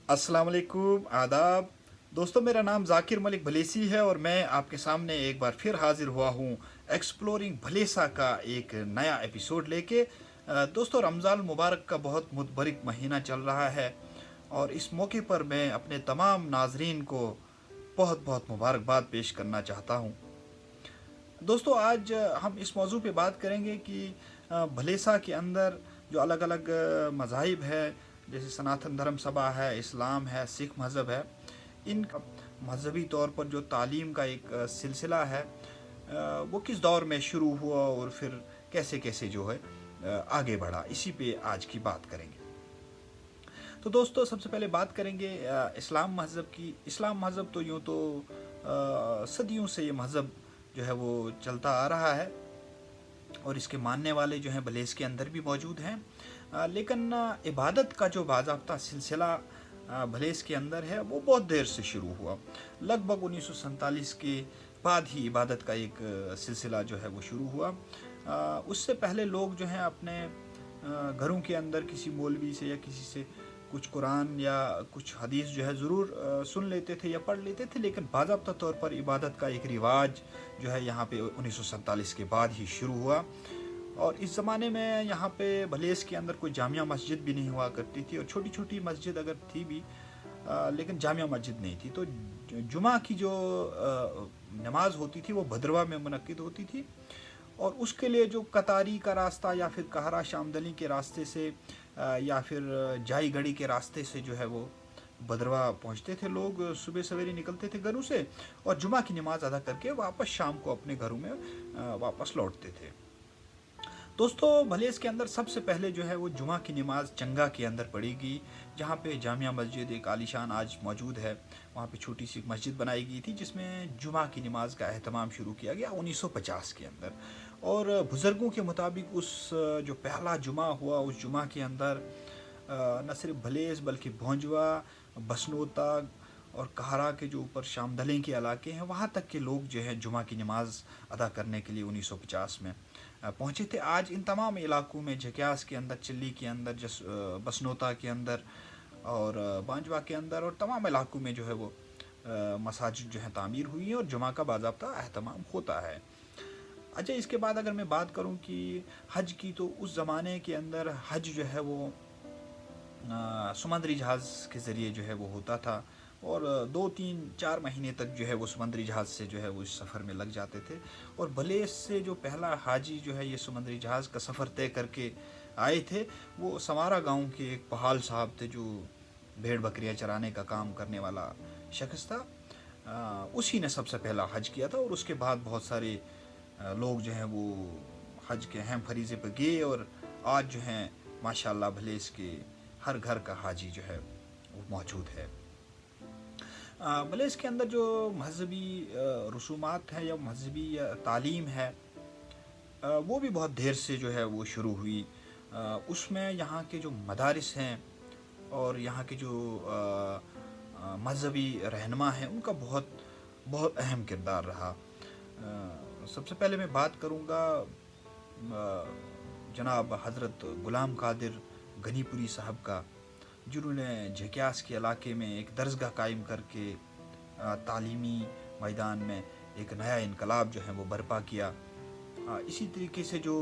अस्सलाम वालेकुम, आदाब। दोस्तों, मेरा नाम ज़ाकिर मलिक भलेसी है और मैं आपके सामने एक बार फिर हाज़िर हुआ हूँ एक्सप्लोरिंग भलेसा का एक नया एपिसोड लेके। दोस्तों, रमज़ान मुबारक का बहुत मुतबरिक महीना चल रहा है और इस मौके पर मैं अपने तमाम नाजरीन को बहुत बहुत मुबारकबाद पेश करना चाहता हूँ। दोस्तों, आज हम इस मौजू पे बात करेंगे कि भलेसा के अंदर जो अलग अलग मज़ाहिब है, जैसे सनातन धर्म सभा है, इस्लाम है, सिख मज़हब है, इन मजहबी तौर पर जो तालीम का एक सिलसिला है, वो किस दौर में शुरू हुआ और फिर कैसे कैसे जो है आगे बढ़ा, इसी पे आज की बात करेंगे। तो दोस्तों, सबसे पहले बात करेंगे इस्लाम मज़हब की। इस्लाम मज़हब तो यूँ तो सदियों से ये मज़हब जो है वो चलता आ रहा है और इसके मानने वाले जो हैं भले इसके अंदर भी मौजूद हैं, लेकिन इबादत का जो बाज़ाब्ता सिलसिला भले इसके अंदर है वो बहुत देर से शुरू हुआ। लगभग 1947 के बाद ही इबादत का एक सिलसिला जो है वो शुरू हुआ। उससे पहले लोग जो हैं अपने घरों के अंदर किसी मौलवी से या किसी से कुछ कुरान या कुछ हदीस जो है ज़रूर सुन लेते थे या पढ़ लेते थे, लेकिन बाज़ाब्ता तौर पर इबादत का एक रिवाज जो है यहाँ पे 1947 के बाद ही शुरू हुआ। और इस ज़माने में यहाँ पे भले इसके अंदर कोई जामिया मस्जिद भी नहीं हुआ करती थी, और छोटी छोटी मस्जिद अगर थी भी लेकिन जामिया मस्जिद नहीं थी। तो जुमा की जो नमाज होती थी वो भद्रवा में मुनक्किद होती थी, और उसके लिए जो कतारी का रास्ता या फिर कहरा शामदनी के रास्ते से या फिर जाई गढ़ी के रास्ते से जो है वो भद्रवा पहुंचते थे लोग। सुबह सवेरे निकलते थे घरों से और जुमा की नमाज अदा करके वापस शाम को अपने घरों में वापस लौटते थे। दोस्तों, भले इसके अंदर सबसे पहले जो है वो जुमा की नमाज चंगा के अंदर पड़ेगी, जहाँ पे जामिया मस्जिद एक आलीशान आज मौजूद है। वहाँ पे छोटी सी मस्जिद बनाई गई थी जिसमें जुमा की नमाज का अहतमाम शुरू किया गया 1950 के अंदर। और बुज़ुर्गों के मुताबिक उस जो पहला जुमा हुआ उस जुमा के अंदर न सिर्फ भलेस बल्कि भोंजवा, बसनोता और कहरा के जो ऊपर शामदलें के इलाके हैं वहाँ तक के लोग जो है जुमा की नमाज अदा करने के लिए 1950 में पहुँचे थे। आज इन तमाम इलाकों में झक्यास के अंदर, चिल्ली के अंदर, बसनोता के अंदर और बांजवा के अंदर और तमाम इलाकों में जो है वो मसाजिद जो है तामीर हुई हैं और जुमा का बाज़ाब्ता अहतमाम होता है। अच्छा, इसके बाद अगर मैं बात करूं कि हज की, तो उस ज़माने के अंदर हज जो है वो समुद्री जहाज़ के ज़रिए जो है वो होता था, और 2 3 4 महीने तक जो है वो समुद्री जहाज़ से जो है वो इस सफ़र में लग जाते थे। और भले से जो पहला हाजी जो है ये समुद्री जहाज़ का सफ़र तय करके आए थे, वो समारा गांव के एक पहाल साहब थे जो भेड़ बकरियां चराने का काम करने वाला शख्स था। उसी ने सबसे पहला हज किया था, और उसके बाद बहुत सारे लोग जो हैं वो हज के अहम फरीज़े पर गए, और आज जो हैं माशाल्लाह भले इसके हर घर का हाजी जो है वो मौजूद है। भले इसके अंदर जो मजहबी रसूमात हैं या मजहबी तालीम है, वो भी बहुत देर से जो है वो शुरू हुई। उसमें यहाँ के जो मदारिस हैं और यहाँ के जो मजहबी रहनुमा हैं उनका बहुत बहुत अहम किरदार रहा। सबसे पहले मैं बात करूँगा जनाब हज़रत ग़ुलाम कादिर गनीपुरी साहब का, जिन्होंने झक्यास के इलाके में एक दरसगाह कायम करके तालीमी मैदान में एक नया इनकलाब जो है वो बर्पा किया। इसी तरीके से जो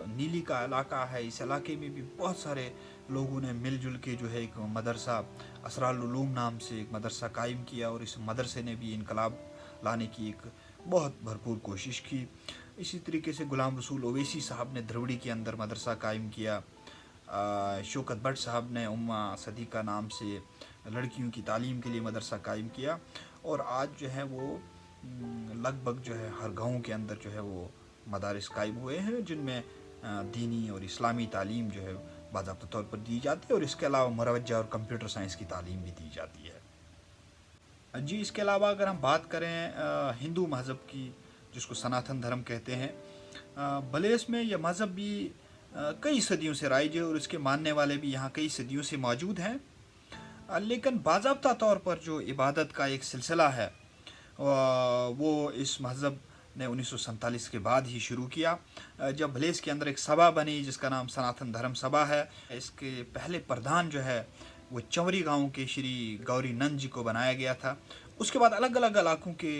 नीली का इलाका है, इस इलाके में भी बहुत सारे लोगों ने मिलजुल के जो है एक मदरसा असराल उलूम नाम से एक मदरसा कायम किया, और इस मदरसे ने भी इनकलाब लाने की एक बहुत भरपूर कोशिश की। इसी तरीके से ग़ुलाम रसूल ओवैसी साहब ने द्रवड़ी के अंदर मदरसा कायम किया। शौकत भट्ट साहब ने उम्मा सदीक़ा नाम से लड़कियों की तालीम के लिए मदरसा कायम किया, और आज जो है वो लगभग जो है हर गाँव के अंदर जो है वो मदारिस कायम हुए हैं, जिनमें दीनी और इस्लामी तालीम जो है बाज़ाब्ता तौर पर दी जाती है, और इसके अलावा मुरवजा और कंप्यूटर साइंस की तालीम भी दी जाती है। जी, इसके अलावा अगर हम बात करें हिंदू मज़हब की, जिसको सनातन धर्म कहते हैं, भले इसमें यह मज़हब भी कई सदियों से राइज है और इसके मानने वाले भी यहाँ कई सदियों से मौजूद हैं। लेकिन बाज़ाब्ता तौर पर जो इबादत का एक सिलसिला है वो इस मज़हब ने 1947 के बाद ही शुरू किया, जब भलेस के अंदर एक सभा बनी जिसका नाम सनातन धर्म सभा है। इसके पहले प्रधान जो है वो चंवरी गांव के श्री गौरी नंद जी को बनाया गया था। उसके बाद अलग अलग इलाकों के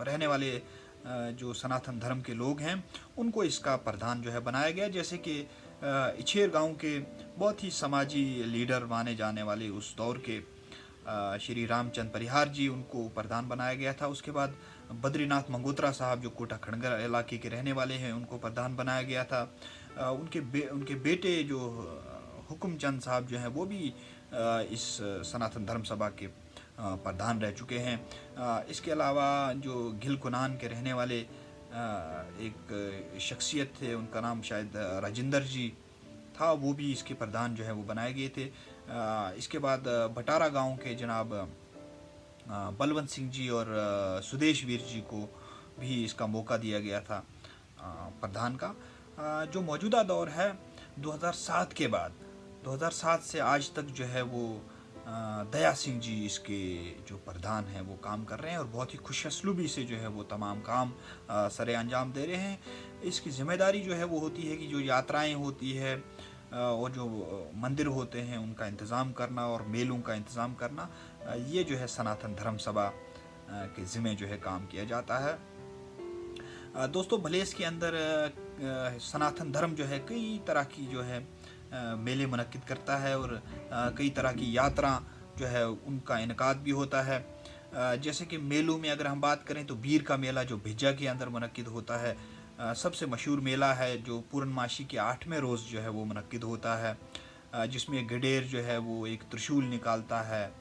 रहने वाले जो सनातन धर्म के लोग हैं उनको इसका प्रधान जो है बनाया गया। जैसे कि इछेर गांव के बहुत ही समाजी लीडर माने जाने वाले उस दौर के श्री रामचंद परिहार जी, उनको प्रधान बनाया गया था। उसके बाद बद्रीनाथ मंगोत्रा साहब जो कोटा खड़ंगर इलाके के रहने वाले हैं उनको प्रधान बनाया गया था। उनके बेटे जो हुकुम चंद साहब जो हैं वो भी इस सनातन धर्म सभा के प्रधान रह चुके हैं। इसके अलावा जो घिल कुनान के रहने वाले एक शख्सियत थे, उनका नाम शायद राजिंदर जी था, वो भी इसके प्रधान जो है वो बनाए गए थे। इसके बाद भटारा गांव के जनाब बलवंत सिंह जी और सुदेश वीर जी को भी इसका मौका दिया गया था प्रधान का। जो मौजूदा दौर है 2007 के बाद, 2007 से आज तक जो है वो दया सिंह जी इसके जो प्रधान हैं वो काम कर रहे हैं और बहुत ही खुशअस्लूबी से जो है वो तमाम काम सरे अंजाम दे रहे हैं। इसकी ज़िम्मेदारी जो है वो होती है कि जो यात्राएं होती है और जो मंदिर होते हैं उनका इंतज़ाम करना और मेलों का इंतज़ाम करना, ये जो है सनातन धर्म सभा के ज़िम्मे जो है काम किया जाता है। दोस्तों, भलेस के अंदर सनातन धर्म जो है कई तरह की जो है मेले मुनक्किद करता है और कई तरह की यात्रा जो है उनका इनकाद भी होता है। जैसे कि मेलों में अगर हम बात करें तो बीर का मेला जो भिज्जा के अंदर मुनक्किद होता है, सबसे मशहूर मेला है जो पूर्णमासी के 8वें रोज़ जो है वो मुनक्किद होता है, जिसमें गडेर जो है वो एक त्रिशूल निकालता है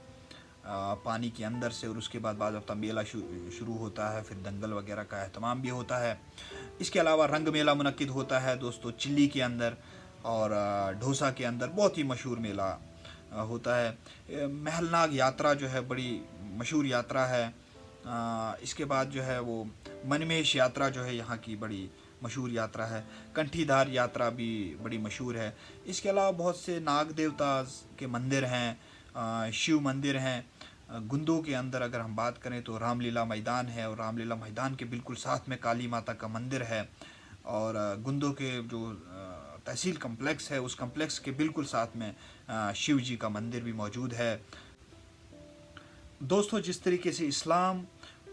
पानी के अंदर से और उसके बाद बाज़ाब्ता मेला शुरू होता है। फिर दंगल वगैरह का एहतमाम भी होता है। इसके अलावा रंग मेला मुनक्किद होता है दोस्तों चिल्ली के अंदर, और ढोसा के अंदर बहुत ही मशहूर मेला होता है। महलनाग यात्रा जो है बड़ी मशहूर यात्रा है। इसके बाद जो है वो मनमेश यात्रा जो है यहाँ की बड़ी मशहूर यात्रा है। कंठीधार यात्रा भी बड़ी मशहूर है। इसके अलावा बहुत से नाग देवता के मंदिर हैं, शिव मंदिर हैं। गुंदों के अंदर अगर हम बात करें तो रामलीला मैदान है और रामलीला मैदान के बिल्कुल साथ में काली माता का मंदिर है। और गुंदों के जो तहसील कम्प्लेक्स है उस कम्प्लेक्स के बिल्कुल साथ में शिव जी का मंदिर भी मौजूद है। दोस्तों, जिस तरीके से इस्लाम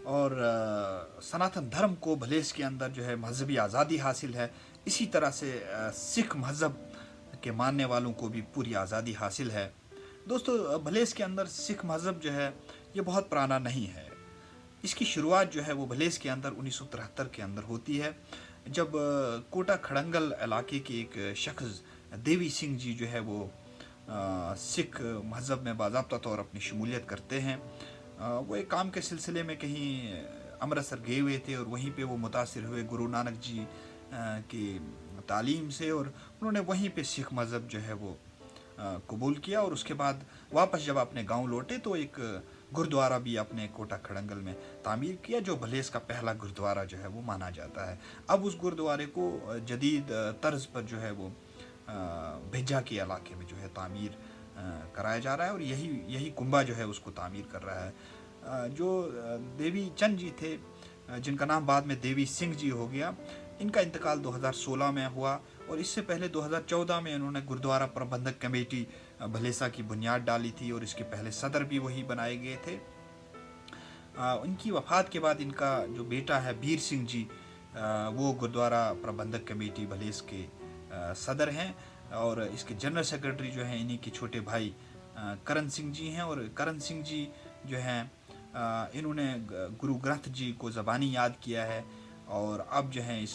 और सनातन धर्म को भलेस के अंदर जो है मजहबी आज़ादी हासिल है, इसी तरह से सिख मज़हब के मानने वालों को भी पूरी आज़ादी हासिल है। दोस्तों, भलेस के अंदर सिख मज़हब जो है ये बहुत पुराना नहीं है। इसकी शुरुआत जो है वो भलेस के अंदर 1973 के अंदर होती है, जब कोटा खड़ंगल इलाके के एक शख्स देवी सिंह जी जो है वो सिख मज़हब में बाज़ाब्ता तौर अपनी शमूलियत करते हैं। वो एक काम के सिलसिले में कहीं अमृतसर गए हुए थे और वहीं पे वो मुतासिर हुए गुरु नानक जी की तालीम से, और उन्होंने वहीं पे सिख मज़हब जो है वो कबूल किया। और उसके बाद वापस जब अपने गांव लौटे तो एक गुरुद्वारा भी अपने कोटा खड़ंगल में तामीर किया, जो भलेस का पहला गुरुद्वारा जो है वो माना जाता है। अब उस गुरुद्वारे को जदीद तर्ज पर जो है वो भिज्जा के इलाके में जो है तामीर कराया जा रहा है और यही कुंबा जो है उसको तामीर कर रहा है। जो देवी चंद जी थे, जिनका नाम बाद में देवी सिंह जी हो गया, इनका इंतकाल 2016 में हुआ और इससे पहले 2014 में इन्होंने गुरुद्वारा प्रबंधक कमेटी भलेसा की बुनियाद डाली थी और इसके पहले सदर भी वही बनाए गए थे। उनकी वफ़ात के बाद इनका जो बेटा है बीर सिंह जी, वो गुरुद्वारा प्रबंधक कमेटी भलेस के सदर हैं और इसके जनरल सेक्रेटरी जो हैं इन्हीं के छोटे भाई करण सिंह जी हैं। और करण सिंह जी जो हैं इन्होंने गुरु ग्रंथ जी को ज़बानी याद किया है और अब जो है इस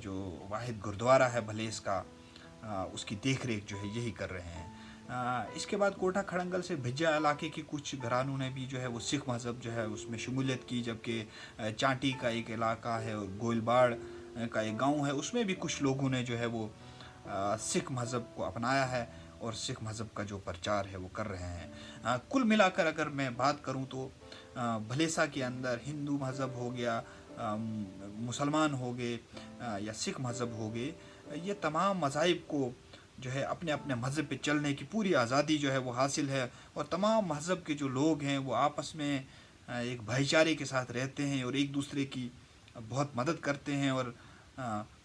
जो वाहिद गुरुद्वारा है भलेस का, उसकी देख रेख जो है यही कर रहे हैं। इसके बाद कोटा खड़ंगल से भिज्जा इलाके के कुछ घरानों ने भी जो है वो सिख मज़हब जो है उसमें शमूलियत की, जबकि चांटी का एक इलाका है और गोइलबाड़ का एक गांव है, उसमें भी कुछ लोगों ने जो है वो सिख मज़हब को अपनाया है और सिख मज़हब का जो प्रचार है वो कर रहे हैं। कुल मिलाकर अगर मैं बात करूं तो भलेसा के अंदर हिंदू मज़हब हो गया, मुसलमान हो गए या सिख मज़हब हो गए, ये तमाम मज़ाहिब को जो है अपने अपने मज़हब पे चलने की पूरी आज़ादी जो है वो हासिल है और तमाम मज़हब के जो लोग हैं वो आपस में एक भाईचारे के साथ रहते हैं और एक दूसरे की बहुत मदद करते हैं। और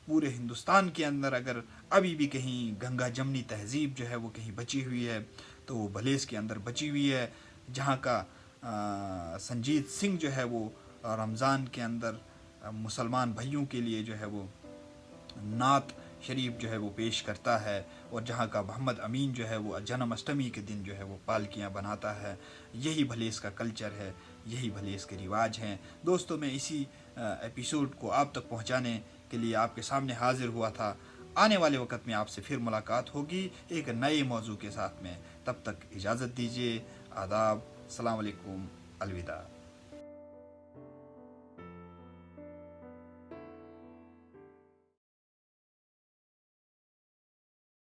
पूरे हिंदुस्तान के अंदर अगर अभी भी कहीं गंगा जमनी तहज़ीब जो है वो कहीं बची हुई है تو وہ بھلیس کے اندر بچی ہوئی ہے، جہاں کا سنجیت سنگھ جو ہے وہ رمضان کے اندر مسلمان بھائیوں کے لیے جو ہے وہ نعت شریف جو ہے وہ پیش کرتا ہے، اور جہاں کا محمد امین جو ہے وہ جنم اشٹمی کے دن جو ہے وہ پالکیاں بناتا ہے۔ یہی بھلیس کا کلچر ہے، یہی بھلیس کے رواج ہیں۔ دوستوں، میں اسی ایپیسوڈ کو آپ تک پہنچانے کے لیے آپ کے سامنے حاضر ہوا تھا۔ آنے والے وقت میں آپ سے پھر ملاقات ہوگی ایک نئے موضوع کے ساتھ میں۔ تب تک اجازت دیجیے، آداب، السلام علیکم، الوداع۔